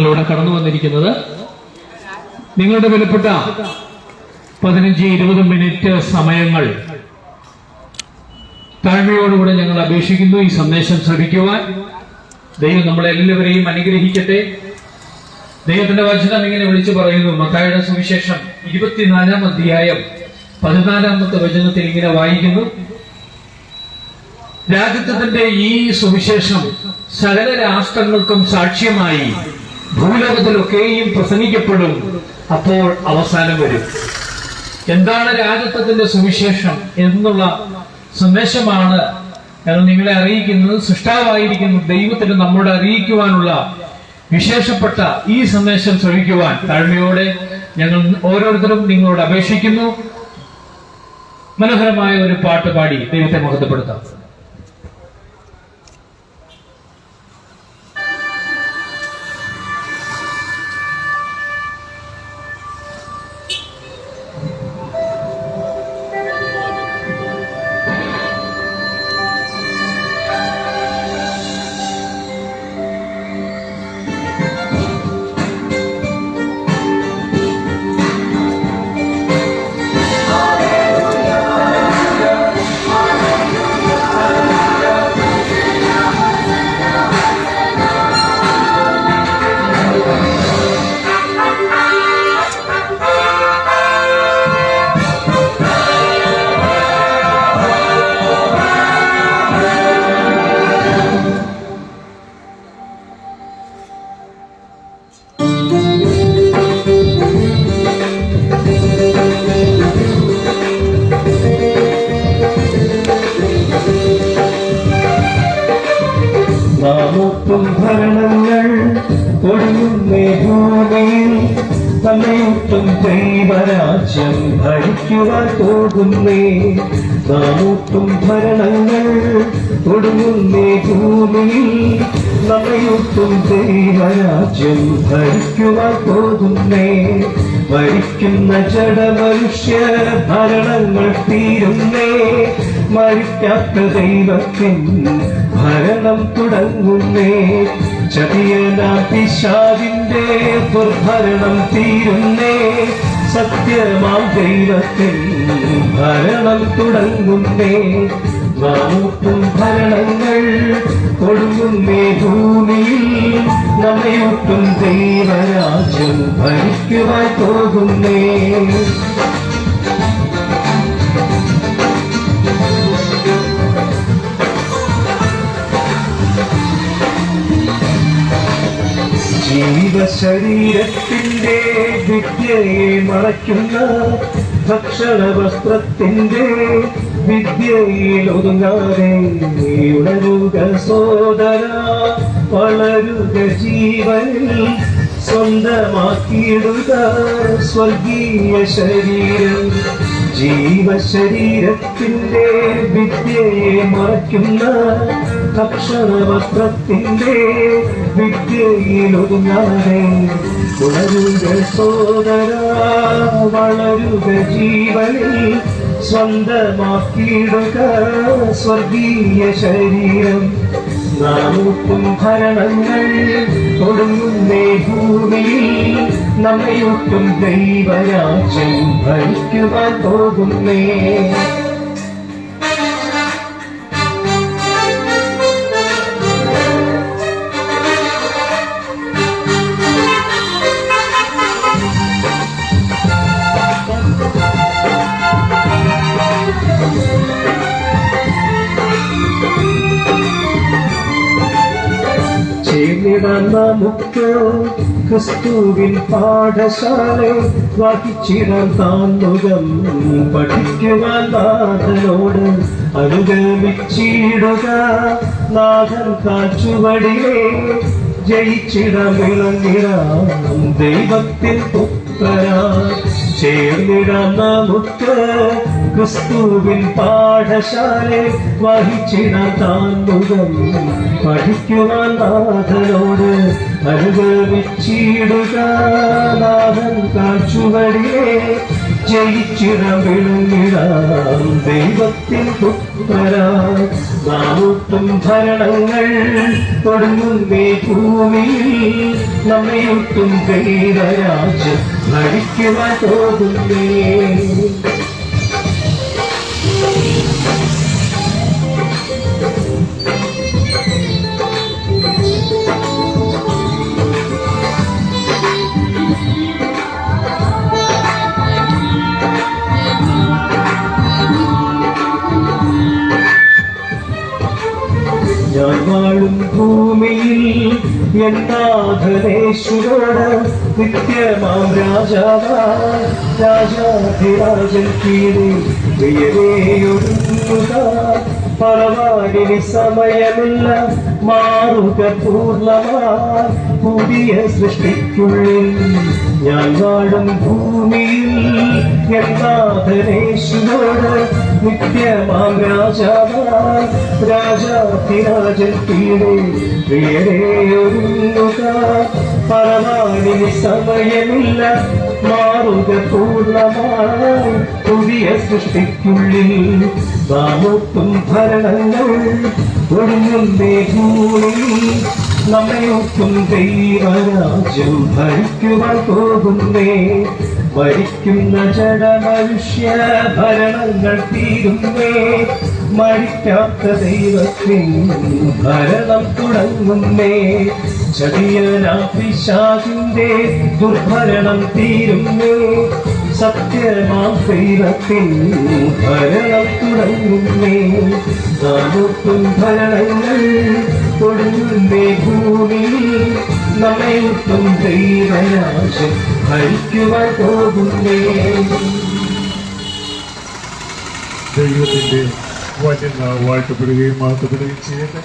ഞങ്ങളിവിടെ കടന്നു വന്നിരിക്കുന്നത്. നിങ്ങളുടെ വിലപ്പെട്ട 15-20 മിനിറ്റ് സമയങ്ങൾ താഴ്മയോടുകൂടെ ഞങ്ങൾ അപേക്ഷിക്കുന്നു ഈ സന്ദേശം ശ്രവിക്കുവാൻ. ദൈവം നമ്മളെല്ലാവരെയും അനുഗ്രഹിക്കട്ടെ. ദൈവത്തിന്റെ വചനം ഇങ്ങനെ വിളിച്ചു പറയുന്നു. മത്തായിയുടെ സുവിശേഷം 24-ാം അധ്യായം 14-ാമത്തെ വചനത്തിൽ ഇങ്ങനെ വായിക്കുന്നു: രാജ്യത്വത്തിന്റെ ഈ സുവിശേഷം സകല രാഷ്ട്രങ്ങൾക്കും സാക്ഷ്യമായി ഭൂലോകത്തിലൊക്കെയും പ്രസംഗിക്കപ്പെടും, അപ്പോൾ അവസാനം വരും. എന്താണ് രാജ്യത്വത്തിന്റെ സുവിശേഷം എന്നുള്ള സന്ദേശമാണ് ഞങ്ങൾ നിങ്ങളെ അറിയിക്കുന്നത്. സൃഷ്ടാവായിരിക്കുന്ന ദൈവത്തിന് നമ്മോട് അറിയിക്കുവാനുള്ള വിശേഷപ്പെട്ട ഈ സന്ദേശം ശ്രവിക്കുവാൻ താഴ്മയോടെ ഞങ്ങൾ ഓരോരുത്തരും നിങ്ങളോട് അപേക്ഷിക്കുന്നു. മനോഹരമായ ഒരു പാട്ട് പാടി ദൈവത്തെ മഹത്വപ്പെടുത്താം. ഭരണങ്ങൾ ഒടുങ്ങുന്നേ ഭൂമിയിൽ, തന്നെയൊട്ടും ദൈവരാജ്യം ഭരിക്കുവാൻ പോകുന്നേ. നാമൊട്ടും ഭരണങ്ങൾ ഒടുങ്ങുന്നേ ഭൂമിയിൽ, നമ്മയൊട്ടും ദൈവരാജ്യം ഭരിക്കുവാൻ പോകുന്നേ. മരിക്കുന്ന ജഡമനുഷ്യ ഭരണങ്ങൾ തീരുന്നേ, മരിക്കാത്ത ദൈവത്തിൻ ഭരണം തുടങ്ങുന്നേ. ചതിയനാം പിശാചിന്റെ ദുർഭരണം തീരുന്നേ, സത്യമാം ദൈവത്തിൻ ഭരണം തുടങ്ങുന്നേ. നാമൊട്ടും ഭരണങ്ങൾ ഒടുങ്ങുന്നേ ഭൂമിയിൽ, നമ്മയൊട്ടും ദൈവരാജ്യം ഭരിക്കുവാൻ പോകുന്നേ. ജീവശരീരത്തിന്റെ വിദ്യയെ മറയ്ക്കുന്ന ഭക്ഷണ വസ്ത്രത്തിന്റെ വിദ്യയിൽ ഒതുങ്ങാതെ ഉണരുക സോദര, വളരുക ജീവനിൽ സ്വന്തമാക്കിയിടുക സ്വർഗീയ ശരീരം. ജീവശരീരത്തിന്റെ വിദ്യയെ മറയ്ക്കുന്ന ഭക്ഷണ വസ്ത്രത്തിന്റെ വിദ്യയിൽ ഒതുങ്ങാതെ ഉണരുക സോദര, വളരുക ജീവനിൽ സ്വന്തമാക്കിയിടുക സ്വർഗീയ ശരീരം. നാമൊട്ടും ഭരണങ്ങൾ ഒടുങ്ങുന്നേ ഭൂമിയിൽ, നമ്മയൊട്ടും ദൈവരാജ്യം ഭരിക്കുവാൻ പോകുന്നേ. നമുക്ക് ക്രിസ്തുവിൻ പാഠശാല വഹിച്ചിടാൻ താന്നുകം പഠിക്കുവാൻ നാഥനോട് അനുഗമിച്ചിടുക. നാഥൻ കാച്ചുവടിയെ ജയിച്ചിടാൻ വിളങ്ങിടാം ദൈവത്തിൻ പുത്രനാ. ചേർന്നിടാം നമുക്ക് ക്രിസ്തുവിൻ പാഠശാല വഹിച്ചിടാൻ താന്നുകം പഠിക്കുവാൻ നാഥനോട് അനുഗമിച്ചിടുക. നാഥൻ കാച്ചുവടിയെ ജയിച്ചിടമിളങ്ങിടാം ദൈവത്തിൻ പുത്രരായി നാമൂട്ടും ഭരണങ്ങൾ തുടങ്ങുന്നേ ഭൂമിയിൽ നമ്മയൊട്ടും ദൈവരാജ്യം ഭരിക്കുവാൻ പോകുന്നേ. ഞാൻ വാഴും ഭൂമിയിൽ എന്നാഥനേശ്വരോട് നിത്യമാം രാജാവാൻ രാജാധിരാജൻ കീഴിൽ പ്രിയരെയൊരുങ്ങുക. പറവാനിനി സമയമില്ല, മാറുക പൂർണ്ണമായി പുതിയ സൃഷ്ടിക്കുള്ളിൽ. ഞാൻ വാഴും ഭൂമിയിൽ എന്നാഥനേശ്വരോട് നിത്യമാം രാജാവാൻ രാജാധിരാജൻ കീഴിൽ പ്രിയരെയൊരുങ്ങുക. പറവാനിനി സമയമില്ല, മാറുക പൂർണ്ണമായി പുതിയ സൃഷ്ടിക്കുള്ളിൽ. നാമൊട്ടും ഭരണങ്ങൾ ഒടുങ്ങുന്നേ ഭൂമിയിൽ നമ്മയൊട്ടും ദൈവരാജ്യം ഭരിക്കുവാൻ പോകുന്നേ. മരിക്കുന്ന ജഡമനുഷ്യ ഭരണങ്ങൾ തീരുന്നേ, മരിക്കാത്ത ദൈവത്തിൻ ഭരണം തുടങ്ങുന്നേ. ചതിയനാം പിശാചിന്റെ ദുർഭരണം തീരുന്നേ, സത്യമാം ദൈവത്തിൻ ഭരണം തുടങ്ങുന്നേ. നാമൊട്ടും ഭരണങ്ങൾ തുടങ്ങുന്നേ ഭൂമിയിൽ നമ്മയൊട്ടും ദൈവരാജ്യം ഭരിക്കുവാൻ പോകുന്നേ. ദൈവത്തിന്റെ വചന വാഴ്ത്തപ്പെടുകയും മാറ്റപ്പെടുകയും ചെയ്യട്ടെ.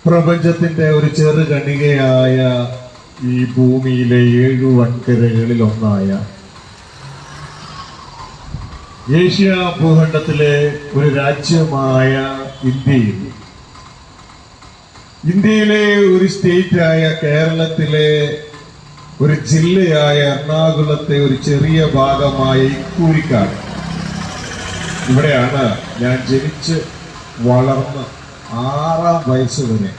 പ്രപഞ്ചത്തിന്റെ ഒരു ചെറു കണികയായ ഈ ഭൂമിയിലെ 7 വൻകരകളിൽ ഒന്നായ ഏഷ്യ ഭൂഖണ്ഡത്തിലെ ഒരു രാജ്യമായ ഇന്ത്യയിലെ ഒരു സ്റ്റേറ്റായ കേരളത്തിലെ ഒരു ജില്ലയായ എറണാകുളത്തെ ഒരു ചെറിയ ഭാഗമായ ഇക്കൂരിക്കാട്, ഇവിടെയാണ് ഞാൻ ജനിച്ച് വളർന്ന് 6-ാം വയസ്സ് വരെ.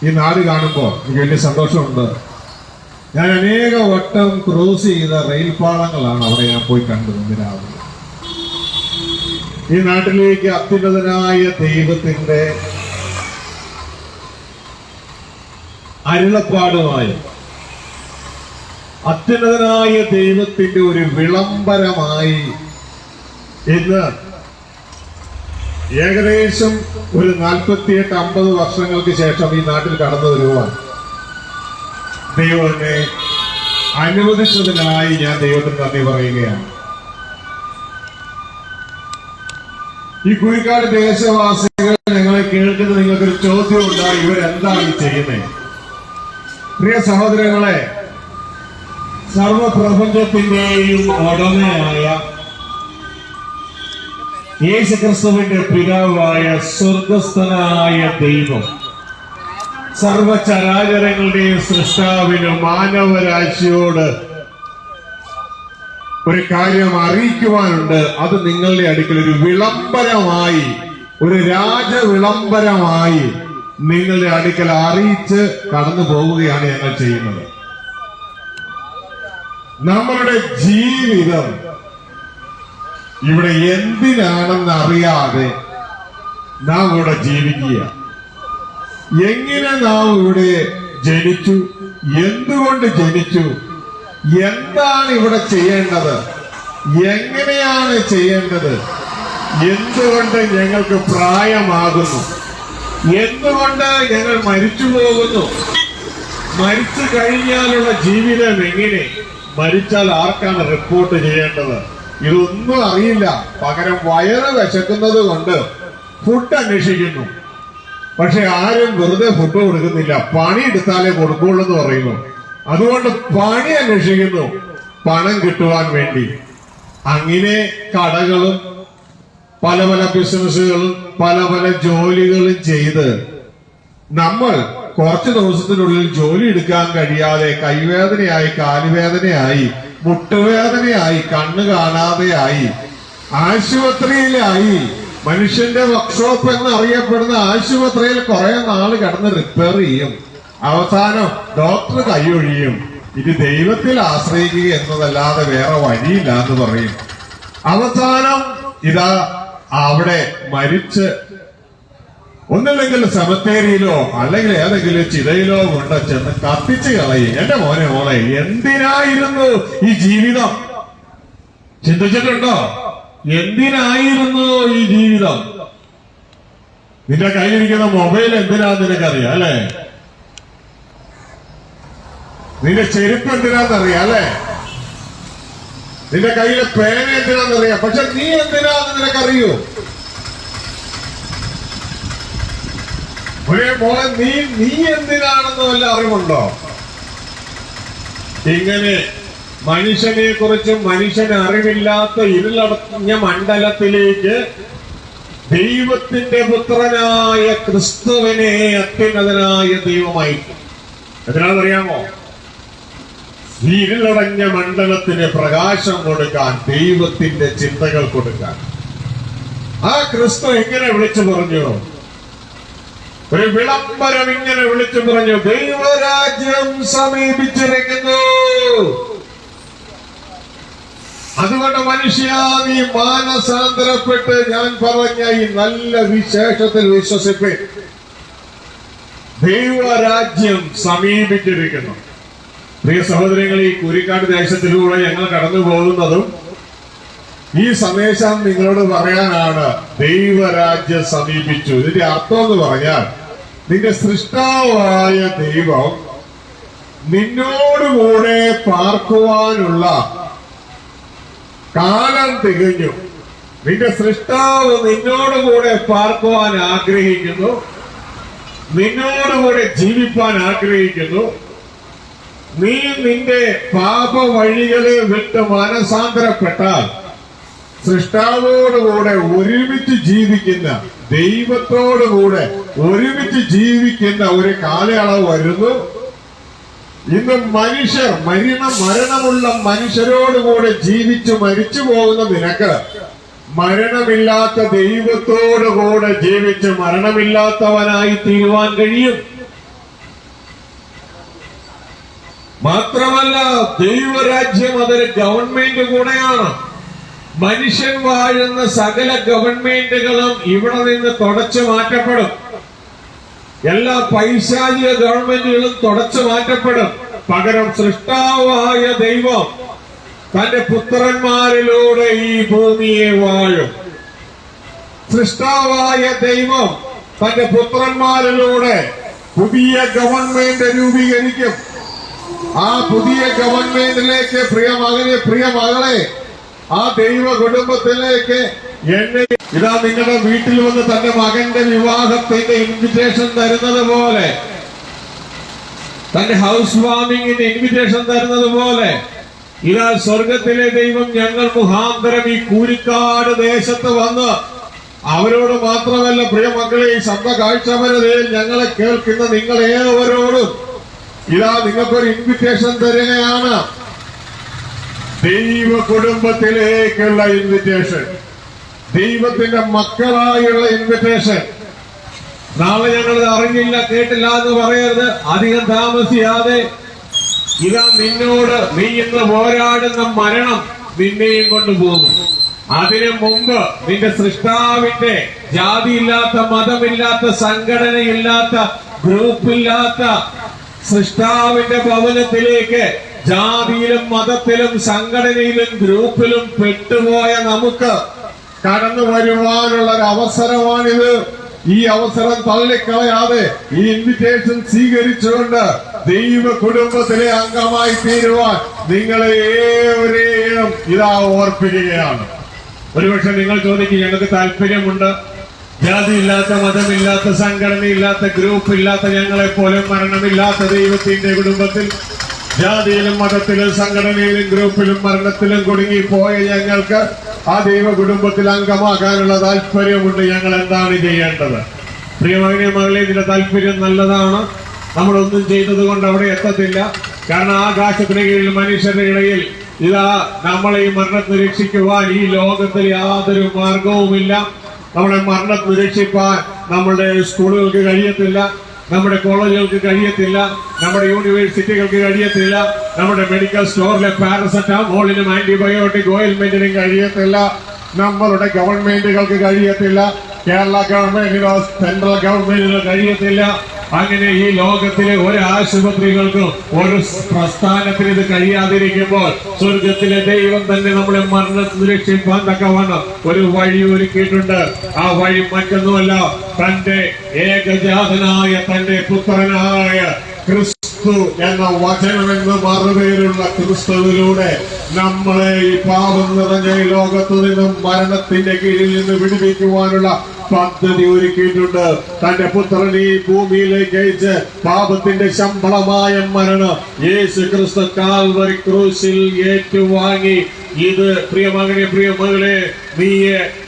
ഈ നാട് കാണുമ്പോൾ എനിക്ക് വലിയ സന്തോഷമുണ്ട്. ഞാൻ അനേക വട്ടം ക്രോസ് ചെയ്ത റെയിൽപാളങ്ങളാണ് അവിടെ ഞാൻ പോയി കണ്ടത്. രാവിലെ ഈ നാട്ടിലേക്ക് അത്യുന്നതനായ ദൈവത്തിന്റെ അരുളപ്പാടുമായി, അത്യുന്നതനായ ദൈവത്തിന്റെ ഒരു വിളംബരമായി ഇന്ന് ഏകദേശം ഒരു 48-50 വർഷങ്ങൾക്ക് ശേഷം ഈ നാട്ടിൽ കടന്നു വരുവാൻ ദൈവം എന്നെ അനുവദിച്ചതിനായി ഞാൻ ദൈവത്തിന് നന്ദി പറയുകയാണ്. ഈ കുഴിക്കാട് ദേശവാസികൾ ഞങ്ങളെ കേൾക്കുന്നത് നിങ്ങൾക്കൊരു ചോദ്യം ഉണ്ടായി, ഇവരെന്താണ് ചെയ്യുന്നത്? പ്രിയ സഹോദരങ്ങളെ, സർവപ്രപഞ്ചത്തിന്റെയും ഉടമയായ യേശുക്രിസ്തുവിന്റെ പിതാവായ സ്വർഗസ്ഥനായ ദൈവം സർവചരാചരങ്ങളുടെയും സൃഷ്ടാവിന് മാനവരാശിയോട് ഒരു കാര്യം അറിയിക്കുവാനുണ്ട്. അത് നിങ്ങളുടെ അടുക്കൽ ഒരു വിളംബരമായി, ഒരു രാജവിളംബരമായി നിങ്ങളുടെ അടുക്കൽ അറിയിച്ച് കടന്നു പോവുകയാണ് ഞങ്ങൾ ചെയ്യുന്നത്. നമ്മളുടെ ജീവിതം ഇവിടെ എന്തിനാണെന്ന് അറിയാതെ നാം ഇവിടെ ജീവിക്കുക. എങ്ങനെ നാം ഇവിടെ ജനിച്ചു, എന്തുകൊണ്ട് ജനിച്ചു, എന്താണ് ഇവിടെ ചെയ്യേണ്ടത്, എങ്ങനെയാണ് ചെയ്യേണ്ടത്, എന്തുകൊണ്ട് ഞങ്ങൾക്ക് പ്രായമാകുന്നു, എന്തുകൊണ്ട് ഞങ്ങൾ മരിച്ചു പോകുന്നു, മരിച്ചു കഴിഞ്ഞാലുള്ള ജീവിതം എങ്ങനെ, മരിച്ചാൽ ആർക്കാണ് റിപ്പോർട്ട് ചെയ്യേണ്ടത്, ഇതൊന്നും അറിയില്ല. പകരം വയറ് വിശക്കുന്നത് കൊണ്ട് ഫുഡ് അന്വേഷിക്കുന്നു. പക്ഷെ ആരും വെറുതെ ഫുഡ് കൊടുക്കുന്നില്ല, പണിയെടുത്താലേ കൊടുക്കുള്ളൂ എന്ന് പറയുന്നു. അതുകൊണ്ട് പണി അന്വേഷിക്കുന്നു, പണം കിട്ടുവാൻ വേണ്ടി. അങ്ങനെ കടകളും പല ബിസിനസ്സുകളും പല ജോലികളും ചെയ്ത് നമ്മൾ കുറച്ച് ദിവസത്തിനുള്ളിൽ ജോലി എടുക്കാൻ കഴിയാതെ കൈവേദനയായി, കാലുവേദനയായി, മുട്ടുവേദനയായി, കണ്ണ് കാണാതെയായി, ആശുപത്രിയിലായി, മനുഷ്യന്റെ വർക്ക്ഷോപ്പ് എന്നറിയപ്പെടുന്ന ആശുപത്രിയിൽ കുറെ നാള് കിടന്ന് റിപ്പയർ ചെയ്യും. അവസാനം ഡോക്ടർ കൈയൊഴിയും. ഇത് ദൈവത്തിൽ ആശ്രയിക്കുക എന്നതല്ലാതെ വേറെ വഴിയില്ല എന്ന് പറയും. അവസാനം ഇതാ അവിടെ മരിച്ച് ഒന്നില്ലെങ്കിൽ സെമത്തേരിയിലോ അല്ലെങ്കിൽ ഏതെങ്കിലും ചിതയിലോ കൊണ്ട് ചെന്ന് കത്തിച്ച് കളയും. എന്റെ മോളെ എന്തിനായിരുന്നു ഈ ജീവിതം? ചിന്തിച്ചിട്ടുണ്ടോ? എന്തിനായിരുന്നു ഈ ജീവിതം? നിന്റെ കയ്യിലിരിക്കുന്ന മൊബൈൽ എന്തിനാന്ന് നിനക്കറിയാം അല്ലെ? നിന്റെ ചെരുപ്പ് എന്തിനാന്നറിയാം അല്ലെ? നിന്റെ കയ്യിലെ പേന എന്തിനാന്നറിയാം. പക്ഷെ നീ എന്തിനാന്ന് നിനക്കറിയൂ? ഒരേ മോളെ നീ എന്തിനാണെന്ന് വല്ല അറിവുണ്ടോ? ഇങ്ങനെ മനുഷ്യനെ കുറിച്ചും മനുഷ്യന് അറിവില്ലാത്ത ഇരുളടഞ്ഞ മണ്ഡലത്തിലേക്ക് ദൈവത്തിന്റെ പുത്രനായ ക്രിസ്തുവിനെ അത്യുന്നതനായ ദൈവമായി എതിനാണെന്നറിയാമോ? ഈ ഇരുളടഞ്ഞ മണ്ഡലത്തിന് പ്രകാശം കൊടുക്കാൻ, ദൈവത്തിന്റെ ചിന്തകൾ കൊടുക്കാൻ. ആ ക്രിസ്തു എങ്ങനെ വിളിച്ചു പറഞ്ഞു? ഒരു വിളംബരം ഇങ്ങനെ വിളിച്ചു പറഞ്ഞു, ദൈവരാജ്യം സമീപിച്ചിരിക്കുന്നു. അതുകൊണ്ട് മനുഷ്യ, നീ മാനസാന്തരപ്പെട്ട് ഞാൻ പറഞ്ഞ ഈ നല്ല വിശേഷത്തിൽ വിശ്വസിപ്പേ. ദൈവരാജ്യം സമീപിച്ചിരിക്കുന്നു. പ്രിയ സഹോദരങ്ങൾ, ഈ കുരിക്കാട് ദേശത്തിലൂടെ ഞങ്ങൾ കടന്നു പോകുന്നതും ഈ സന്ദേശം നിങ്ങളോട് പറയാനാണ്. ദൈവരാജ്യം സമീപിച്ചു. ഇതിന്റെ അർത്ഥം എന്ന് പറഞ്ഞാൽ, നിന്റെ സൃഷ്ടാവായ ദൈവം നിന്നോടുകൂടെ പാർക്കുവാനുള്ള കാലം തികഞ്ഞു. നിന്റെ സൃഷ്ടാവ് നിന്നോടുകൂടെ പാർക്കുവാൻ ആഗ്രഹിക്കുന്നു, നിന്നോടുകൂടെ ജീവിപ്പാൻ ആഗ്രഹിക്കുന്നു. നീ നിന്റെ പാപ വഴികളെ വിട്ട് മാനസാന്തരപ്പെട്ടാൽ സൃഷ്ടാവോടുകൂടെ ഒരുമിച്ച് ജീവിക്കുന്ന, ദൈവത്തോടുകൂടെ ഒരുമിച്ച് ജീവിക്കുന്ന ഒരു കാലയളവ് വരുന്നു. ഇന്ന് മനുഷ്യർ മരണമുള്ള മനുഷ്യരോടുകൂടെ ജീവിച്ച് മരിച്ചു പോകുന്ന നിനക്ക് മരണമില്ലാത്ത ദൈവത്തോടുകൂടെ ജീവിച്ച് മരണമില്ലാത്തവനായി തീരുവാൻ കഴിയും. മാത്രമല്ല, ദൈവരാജ്യം അതൊരു ഗവൺമെന്റ് കൂടെയാണ്. മനുഷ്യൻ വാഴുന്ന സകല ഗവൺമെന്റുകളും ഇവിടെ നിന്ന് തുടച്ചു മാറ്റപ്പെടും. എല്ലാ പൈശാചിക ഗവൺമെന്റുകളും തുടച്ചു മാറ്റപ്പെടും. പകരം സൃഷ്ടാവായ ദൈവം തന്റെ പുത്രന്മാരിലൂടെ ഈ ഭൂമിയെ വാഴും. സൃഷ്ടാവായ ദൈവം തന്റെ പുത്രന്മാരിലൂടെ പുതിയ ഗവൺമെന്റ് രൂപീകരിക്കും. ആ പുതിയ ഗവൺമെന്റിലേക്ക് പ്രിയ മകനെ, പ്രിയ മകളെ, ആ ദൈവ കുടുംബത്തിലേക്ക് എന്നെ ഇതാ നിങ്ങളുടെ വീട്ടിൽ വന്ന് തന്റെ മകന്റെ വിവാഹത്തിന്റെ ഇൻവിറ്റേഷൻ തരുന്നത് പോലെ, തന്റെ ഹൗസ് വാമിങ്ങിന്റെ ഇൻവിറ്റേഷൻ തരുന്നത് പോലെ, ഇതാ സ്വർഗത്തിലെ ദൈവം ഞങ്ങൾ മുഖാന്തരം ഈ കൂരിക്കാട് ദേശത്ത് വന്ന് അവരോട് മാത്രമല്ല പ്രിയ മക്കളെ, ഈ ശബ്ദ കാഴ്ചവരതയിൽ ഞങ്ങളെ കേൾക്കുന്ന നിങ്ങളേവരോടും ഇതാ നിങ്ങൾക്കൊരു ഇൻവിറ്റേഷൻ തരികയാണ്. ദൈവ കുടുംബത്തിലേക്കുള്ള ഇൻവിറ്റേഷൻ, ദൈവത്തിന്റെ മക്കളായുള്ള ഇൻവിറ്റേഷൻ. നാളെ ഞങ്ങളത് അറിഞ്ഞില്ല കേട്ടില്ല എന്ന് പറയരുത്. അധികം താമസിയാതെ ഇതാ നിന്നോട് നീ ഇന്ന് പോരാടുന്ന മരണം നിന്നെയും കൊണ്ടുപോകും. അതിനു മുമ്പ് നിന്റെ സൃഷ്ടാവിന്റെ ജാതിയില്ലാത്ത, മതമില്ലാത്ത, സംഘടനയില്ലാത്ത, ഗ്രൂപ്പില്ലാത്ത സൃഷ്ടാവിന്റെ ഭവനത്തിലേക്ക് ജാതിയിലും മതത്തിലും സംഘടനയിലും ഗ്രൂപ്പിലും പെട്ടുപോയ നമുക്ക് കടന്നു വരുവാനുള്ള ഒരു അവസരമാണിത്. ഈ അവസരം തള്ളിക്കളയാതെ ഈ ഇൻവിറ്റേഷൻ സ്വീകരിച്ചുകൊണ്ട് ദൈവ കുടുംബത്തിലെ അംഗമായി തീരുവാൻ നിങ്ങളെ ഏവരെയും ഇതാ ഓർപ്പിക്കുകയാണ്. ഒരുപക്ഷെ നിങ്ങൾ ചോദിക്കും, ഞങ്ങൾക്ക് താല്പര്യമുണ്ട്, ജാതിയില്ലാത്ത, മതമില്ലാത്ത, സംഘടനയില്ലാത്ത, ഗ്രൂപ്പില്ലാത്ത ഞങ്ങളെപ്പോലും മരണമില്ലാത്ത ദൈവത്തിന്റെ കുടുംബത്തിൽ ജാതിയിലും മതത്തിലും സംഘടനയിലും ഗ്രൂപ്പിലും മരണത്തിലും കുടുങ്ങിപ്പോയ ഞങ്ങൾക്ക് ആ ദൈവ കുടുംബത്തിൽ അംഗമാകാനുള്ള താല്പര്യമുണ്ട്. ഞങ്ങൾ എന്താണ് ചെയ്യേണ്ടത്? പ്രിയമകനെ, മകളെ, ഇതിന്റെ താല്പര്യം നല്ലതാണ്. നമ്മളൊന്നും ചെയ്തത് കൊണ്ട് അവിടെ എത്തത്തില്ല. കാരണം ആകാശത്തിന് കീഴിൽ മനുഷ്യരുടെ ഇടയിൽ ഇതാ നമ്മളെ ഈ മരണത്തിൽ രക്ഷിക്കുവാൻ ഈ ലോകത്തിൽ യാതൊരു മാർഗവുമില്ല. നമ്മളെ മരണത്തിൽ രക്ഷിപ്പാൻ നമ്മുടെ സ്കൂളുകൾക്ക് കഴിയത്തില്ല, നമ്മുടെ കോളേജുകൾക്ക് കഴിയത്തില്ല, നമ്മുടെ യൂണിവേഴ്സിറ്റികൾക്ക് കഴിയത്തില്ല, നമ്മുടെ മെഡിക്കൽ സ്റ്റോറിലെ പാരസെറ്റമോളിനും ആന്റിബയോട്ടിക് ഓയിൽമെന്റിനും കഴിയത്തില്ല, നമ്മളുടെ ഗവൺമെന്റുകൾക്ക് കഴിയത്തില്ല, കേരള ഗവൺമെന്റിനോ സെൻട്രൽ ഗവൺമെന്റിനോ കഴിയത്തില്ല. അങ്ങനെ ഈ ലോകത്തിലെ ഒരു ആശുപത്രികൾക്കും ഒരു പ്രസ്ഥാനത്തിന് ഇത് കഴിയാതിരിക്കുമ്പോൾ സ്വർഗത്തിലെ ദൈവം തന്നെ നമ്മളെ മരണത്തിൽ രക്ഷിപ്പാൻ തക്കവണ്ണം ഒരു വഴി ഒരുക്കിയിട്ടുണ്ട്. ആ വഴി മറ്റൊന്നുമല്ല, തന്റെ ഏകജാതനായ തന്റെ പുത്രനായ ക്രിസ്തു എന്ന വചനമെന്ന് മറുപേരുള്ള ക്രിസ്തുവിലൂടെ നമ്മളെ ഈ പാപം നിറഞ്ഞ ഈ ലോകത്തു നിന്നും മരണത്തിന്റെ കീഴിൽ നിന്ന് വിടുവിക്കുവാനുള്ള പദ്ധതി ഒരുക്കിയിട്ടുണ്ട്. തന്റെ പുത്രൻ ഈ ഭൂമിയിലേക്ക് അയച്ച് പാപത്തിന്റെ ശമ്പളമായ മരണം യേശു ക്രിസ്തു കാൽവരി ക്രൂശിൽ ഏറ്റുവാങ്ങി. ഇത് പ്രിയമകനെ പ്രിയമകളെ നീ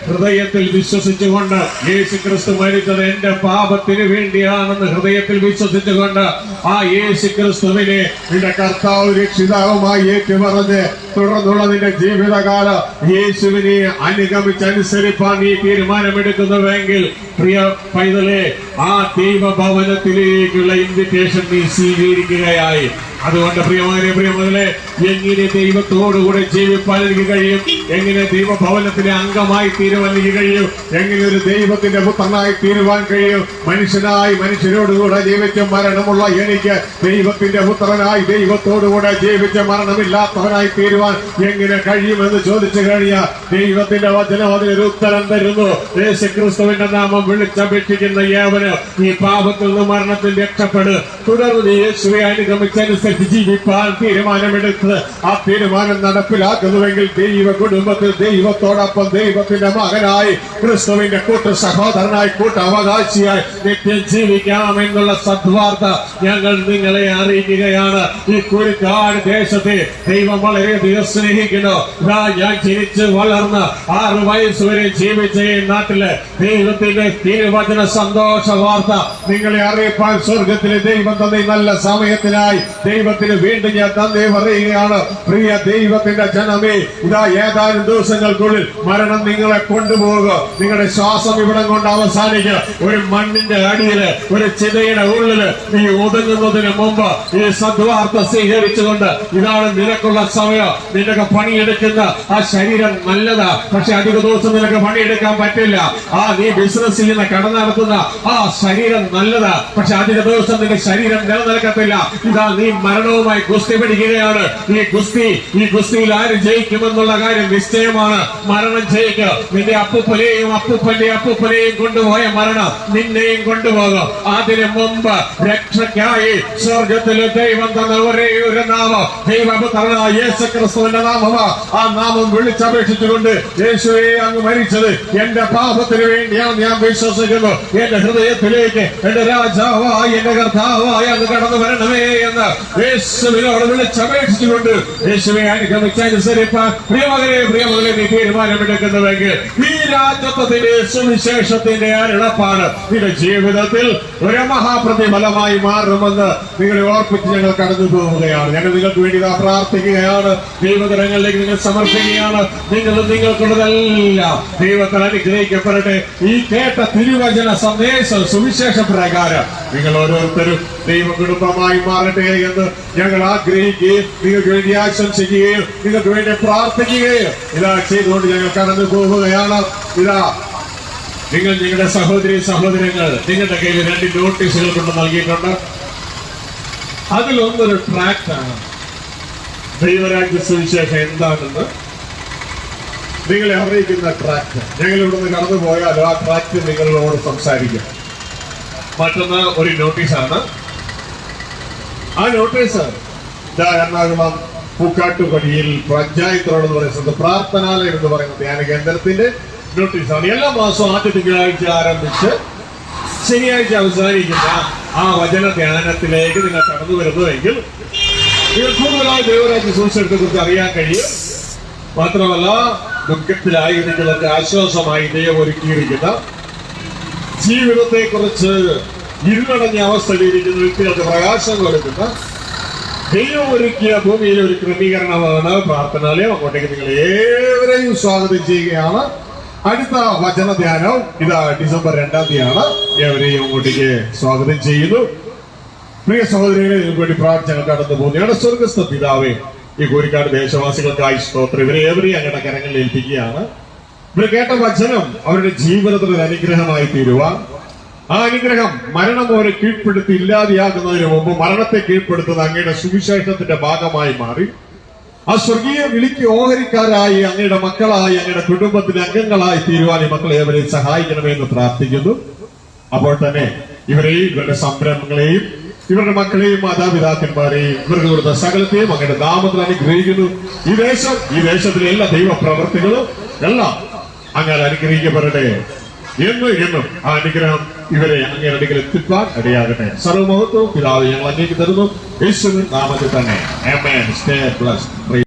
ഹൃദയത്തിൽ വിശ്വസിച്ചുകൊണ്ട് യേശു ക്രിസ്തു മരിച്ചത് എന്റെ പാപത്തിന് വേണ്ടിയാണെന്ന് ഹൃദയത്തിൽ വിശ്വസിച്ചുകൊണ്ട് ആ യേശു ക്രിസ്തുവിനെ നിന്റെ കർത്താവ് രക്ഷിതാവുമായി ഏറ്റുപറഞ്ഞ് തുടർന്നുള്ള നിന്റെ ജീവിതകാലം യേശുവിനെ അനുഗമിച്ചനുസരിപ്പാൻ നീ തീരുമാനമെടുക്കുന്നുവെങ്കിൽ പ്രിയ പൈതലെ ആ ദൈവഭവനത്തിലേക്കുള്ള ഇൻവിറ്റേഷൻ നീ സ്വീകരിക്കുകയായി. അതുകൊണ്ട് പ്രിയമകനെ എങ്ങനെ ദൈവത്തോടുകൂടെ ജീവിപ്പാൻ എനിക്ക് കഴിയും, എങ്ങനെ ദൈവഭവനത്തിലെ അംഗമായി തീരുവാൻ എനിക്ക് കഴിയും, എങ്ങനെ ഒരു ദൈവത്തിന്റെ പുത്രനായി തീരുവാൻ കഴിയും. മനുഷ്യരോടുകൂടെ ജീവിച്ച മരണമുള്ള എനിക്ക് ദൈവത്തിന്റെ പുത്രനായി ദൈവത്തോടുകൂടെ ജീവിച്ച മരണമില്ലാത്തവനായി തീരുവാൻ എങ്ങനെ കഴിയുമെന്ന് ചോദിച്ചു കഴിഞ്ഞാൽ ദൈവത്തിന്റെ വചനം അതിനൊരു ഉത്തരം തരുന്നു. യേശുക്രിസ്തുവിന്റെ നാമം വിളിച്ചപേക്ഷിക്കുന്ന ഏവന് ഈ പാപത്തിൽ നിന്ന് മരണത്തിൽ രക്ഷപ്പെടും. തുടർന്ന് യേശുവെ അനുഗമിച്ചനുസരിച്ച് ജീവിപ്പാൻ തീരുമാനമെടുത്ത് ആ തീരുമാനം നടപ്പിലാക്കുന്നുവെങ്കിൽ ദൈവ കുടുംബത്തിൽ ദൈവത്തോടൊപ്പം ദൈവത്തിന്റെ മകനായി ക്രിസ്തുവിന്റെ കൂട്ട സഹോദരനായി കൂട്ട അവകാശിയായി നിത്യം ജീവിക്കാമെന്നുള്ള സദ്വാർത്ത ഞങ്ങൾ നിങ്ങളെ അറിയിക്കുകയാണ്. ഈ കുരുക്കാട് ദേശത്തെ ദൈവം വളരെയധികം സ്നേഹിക്കുന്നു. ഞാൻ ജനിച്ച് വളർന്ന് 6 വയസ്സ് വരെ ജീവിച്ച ഈ നാട്ടില് ദൈവത്തിന്റെ തിരുവചന സന്തോഷ വാർത്ത നിങ്ങളെ അറിയിപ്പാൻ സ്വർഗത്തിലെ ദൈവം തന്നെ നല്ല സമയത്തിനായി ദൈവത്തിന് വീണ്ടും ഞാൻ നന്ദി പറയുകയാണ്. പ്രിയ ദൈവത്തിന്റെ ജനമേ, ഇതാ ഏതാനും ദിവസങ്ങൾക്കുള്ളിൽ മരണം നിങ്ങളെ കൊണ്ടുപോകുക. നിങ്ങളുടെ ശ്വാസം ഇവിടം കൊണ്ട് അവസാനിക്കുക. ഒരു മണ്ണിന്റെ അടിയില് ഒരു ചിതയുടെ ഉള്ളില് നീ ഒതുങ്ങുന്നതിന് മുമ്പ് ഈ സദ്വാർത്ത സ്വീകരിച്ചുകൊണ്ട് ഇതാണ് നിനക്കുള്ള സമയം. നിനക്ക് പണിയെടുക്കുന്ന ആ ശരീരം നല്ലതാ, പക്ഷെ അധിക ദിവസം നിനക്ക് പണിയെടുക്കാൻ പറ്റില്ല. നീ ബിസിനസ് ചെയ്യുന്ന കട നടത്തുന്ന ആ ശരീരം നല്ലതാ, പക്ഷെ അധിക ദിവസം നിന്റെ ശരീരം നിലനിൽക്കത്തില്ല. ഇതാ നീ മരണവുമായി ഗുസ്തി പിടിക്കുകയാണ്. ഈ ഗുസ്തിയിൽ ആര് ജയിക്കുമെന്നുള്ള കാര്യം നിശ്ചയമാണ്. മരണം ജയിക്കുക. നിന്റെ അപ്പൂപ്പനെയും കൊണ്ടുപോയ മരണം നിന്നെയും കൊണ്ടുപോകും. അതിനു മുമ്പ് രക്ഷയ്ക്കായി സ്വർഗത്തിലെ ദൈവം തന്ന ഒരേ ഒരു നാമം ദൈവപുത്രനായ യേശുക്രിസ്തുവിന്റെ നാമമാ. ആ നാമം വിളിച്ചപേക്ഷിച്ചുകൊണ്ട് യേശുവേ അങ്ങ് മരിച്ചത് എന്റെ പാപത്തിന് വേണ്ടിയാണ് ഞാൻ വിശ്വസിക്കുന്നു. എന്റെ ഹൃദയത്തിലേക്ക് എന്റെ രാജാവായി എന്റെ കർത്താവായി അങ്ങ് കടന്നു വരണമേ എന്ന് യേശുവിനോട് വിളിച്ചപേക്ഷിച്ചുകൊണ്ട് യേശുവെ അനുഗമിച്ചനുസരിപ്പാൻ പ്രിയമകളെ നീ തീരുമാനമെടുക്കുന്നുവെങ്കിൽ ഈ രാജ്യത്വത്തിന്റെ സുവിശേഷത്തിന്റെ അരുളപ്പാട് നിന്റെ ജീവിതത്തിൽ ഒരു മഹാപ്രതിഫലമായി മാറുമെന്ന് നിങ്ങളെ ഓർപ്പിച്ച് ഞങ്ങൾ കടന്നു പോവുകയാണ്. ഞങ്ങൾ നിങ്ങൾക്ക് വേണ്ടി പ്രാർത്ഥിക്കുകയാണ്. ദൈവകരങ്ങളിലേക്ക് നിങ്ങൾ സമർപ്പിക്കുകയാണ്. നിങ്ങൾക്കുള്ളതെല്ലാം ദൈവത്തിൽ അനുഗ്രഹിക്കപ്പെടട്ടെ. ഈ കേട്ട തിരുവചന സന്ദേശം സുവിശേഷ പ്രകാരം നിങ്ങൾ ഓരോരുത്തരും ദൈവ കുടുംബമായി മാറട്ടെ എന്ന് ഞങ്ങൾ ആഗ്രഹിക്കുകയും നിങ്ങൾക്ക് വേണ്ടി ആശംസിക്കുകയും നിങ്ങൾക്ക് വേണ്ടി പ്രാർത്ഥിക്കുകയും ഇതാ ചെയ്തുകൊണ്ട് ഞങ്ങൾ കടന്നു പോവുകയാണ്. ഇതാ നിങ്ങളുടെ സഹോദരങ്ങൾ നിങ്ങളുടെ കയ്യിൽ 2 നോട്ടീസുകൾ കൊണ്ട് നൽകിയിട്ടുണ്ട്. അതിലൊന്നൊരു ട്രാക്റ്റാണ്. ദൈവരാജ്യ സുവിശേഷം എന്താണെന്ന് നിങ്ങളെ അറിയിക്കുന്ന ട്രാക്ട്. ഞങ്ങൾ ഇവിടുന്ന് കടന്നു പോയാലും ആ ട്രാക്ട് നിങ്ങളോട് സംസാരിക്കും. മറ്റൊന്ന് ഒരു നോട്ടീസാണ്. ആ നോട്ടീസ് എറണാകുളം പൂക്കാട്ടുപടിയിൽ പഞ്ചായത്ത് റോഡ് എന്ന് പറയുന്നത് പ്രാർത്ഥനാലയം എന്ന് പറയുന്ന ധ്യാന കേന്ദ്രത്തിന്റെ നോട്ടീസാണ്. എല്ലാ മാസവും ആദ്യ തിങ്കളാഴ്ച ആരംഭിച്ച് ശനിയാഴ്ച അവസാനിക്കുന്ന ആ വചന ധ്യാനത്തിലേക്ക് നിങ്ങൾ കടന്നു വരുന്നുവെങ്കിൽ നിങ്ങൾ കൂടുതലായി ദൈവരാജ്യ സുവിശേഷത്തെ കുറിച്ച് അറിയാൻ കഴിയും. മാത്രമല്ല ദുഃഖത്തിലായി നിങ്ങൾക്ക് ആശ്വാസമായി ദൈവം ഒരുക്കിയിരിക്കുന്ന ജീവിതത്തെ കുറിച്ച് ഇരുളടഞ്ഞ അവസ്ഥയിലിരിക്കുന്ന വ്യക്തികൾക്ക് പ്രകാശം കൊടുക്കുന്ന ദൈവം ഒരുക്കിയ ഭൂമിയിലെ ഒരു ക്രമീകരണമാണ് പ്രാർത്ഥനാലയം. അങ്ങോട്ടേക്ക് നിങ്ങൾ ഏവരെയും സ്വാഗതം ചെയ്യുകയാണ്. അടുത്ത വചന ധ്യാനം ഇതാ ഡിസംബർ 2-ാം തീയതിയാണ്. ഏവരെയും അങ്ങോട്ടേക്ക് സ്വാഗതം ചെയ്യുന്നു. പ്രിയ സഹോദരികളെ, നിങ്ങൾക്ക് വേണ്ടി പ്രാർത്ഥന കടന്നു പോകുന്നതാണ്. സ്വർഗസ്ഥ പിതാവേ, ഈ കോരിക്കാട് ദേശവാസികൾക്കായി സ്തോത്രം. ഇവരെ ഏവരെയും അങ്ങയുടെ കരങ്ങളിൽ ഏൽപ്പിക്കുകയാണ്. ഇവർ കേട്ട വചനം അവരുടെ ജീവിതത്തിൽ ഒരു അനുഗ്രഹമായി തീരുവാൻ, ആ അനുഗ്രഹം മരണം പോലെ കീഴ്പ്പെടുത്തി ഇല്ലാതെയാകുന്നതിന് മുമ്പ് മരണത്തെ കീഴ്പ്പെടുത്തുന്ന അങ്ങയുടെ സുവിശേഷത്തിന്റെ ഭാഗമായി മാറി ആ സ്വർഗീയ വിളിക്ക് ഓഹരിക്കാരായി അങ്ങയുടെ മക്കളായി അങ്ങയുടെ കുടുംബത്തിന്റെ അംഗങ്ങളായി തീരുവാൻ ഈ മക്കളെ ഏവരെയും സഹായിക്കണമെന്ന് പ്രാർത്ഥിക്കുന്നു. അപ്പോൾ തന്നെ ഇവരെയും ഇവരുടെ സംരംഭങ്ങളെയും ഇവരുടെ മക്കളെയും മാതാപിതാക്കന്മാരെയും ഇവർക്ക് കൊടുത്ത സകലത്തെയും അങ്ങയുടെ നാമത്തിൽ അനുഗ്രഹിക്കുന്നു. ഈ ദേശത്തിലെ എല്ലാ ദൈവപ്രവർത്തികളും എല്ലാം അങ്ങനെ അനുഗ്രഹിക്കപ്പെടട്ടെ എന്നും ആ അനുഗ്രഹം ഇവരെ അങ്ങയുടെ അടുക്കൽ എത്തിക്കാൻ ഇടയാകട്ടെ. സർവ്വമഹത്വവും പിതാവ് ഞങ്ങൾ അങ്ങേക്ക് തരുന്നു. യേശുവിൻ നാമത്തിൽ തന്നെ. ആമേൻ. Stay blessed.